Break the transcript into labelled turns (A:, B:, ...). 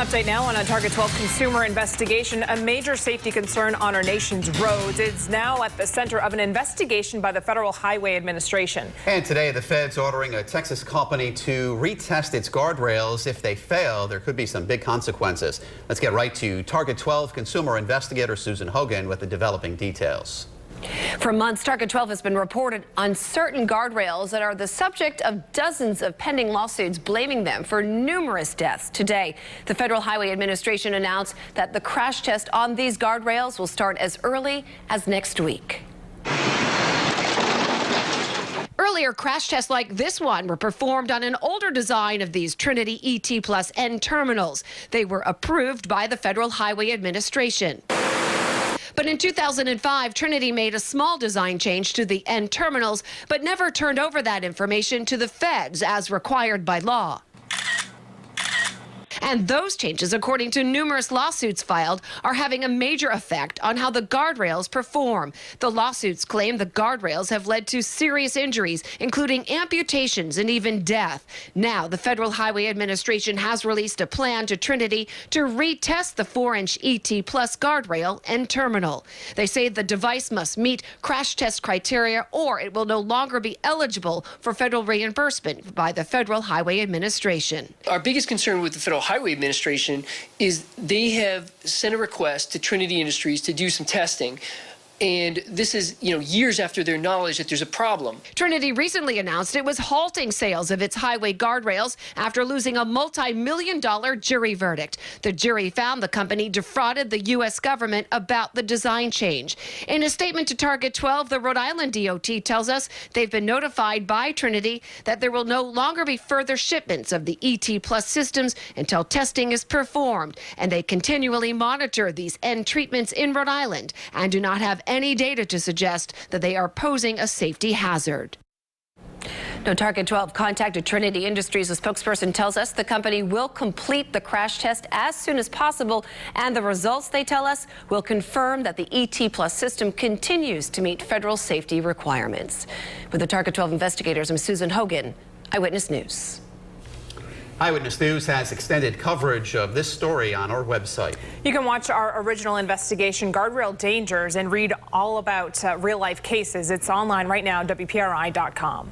A: update now on a Target 12 consumer investigation. A major safety concern on our nation's roads. It's now at the center of an investigation by the Federal Highway Administration.
B: And today, the Fed's ordering a Texas company to retest its guardrails. If they fail, there could be some big consequences. Let's get right to Target 12 consumer investigator Susan Hogan with the developing details.
C: For months, Target 12 has been reported on certain guardrails that are the subject of dozens of pending lawsuits blaming them for numerous deaths. Today, the Federal Highway Administration announced that the crash test on these guardrails will start as early as next week. Earlier crash tests like this one were performed on an older design of these Trinity ET Plus N terminals. They were approved by the Federal Highway Administration. But in 2005, Trinity made a small design change to the N terminals, but never turned over that information to the feds as required by law. And those changes, according to numerous lawsuits filed, are having a major effect on how the guardrails perform. The lawsuits claim the guardrails have led to serious injuries, including amputations and even death. Now, the Federal Highway Administration has released a plan to Trinity to retest the 4-inch ET Plus guardrail and terminal. They say the device must meet crash test criteria or it will no longer be eligible for federal reimbursement by the Federal Highway Administration.
D: Our biggest concern with the Federal Highway Administration is they have sent a request to Trinity Industries to do some testing. And this is, years after their knowledge that there's a problem.
C: Trinity recently announced it was halting sales of its highway guardrails after losing a multi-million-dollar jury verdict. The jury found the company defrauded the U.S. government about the design change. In a statement to Target 12, the Rhode Island DOT tells us they've been notified by Trinity that there will no longer be further shipments of the ET Plus systems until testing is performed. And they continually monitor these end treatments in Rhode Island and do not have any data to suggest that they are posing a safety hazard. No, Target 12 contacted Trinity Industries. A spokesperson tells us the company will complete the crash test as soon as possible, and the results, they tell us, will confirm that the ET Plus system continues to meet federal safety requirements. With the Target 12 investigators, I'm Susan Hogan, Eyewitness News.
B: Eyewitness News has extended coverage of this story on our website.
A: You can watch our original investigation, Guardrail Dangers, and read all about real-life cases. It's online right now, WPRI.com.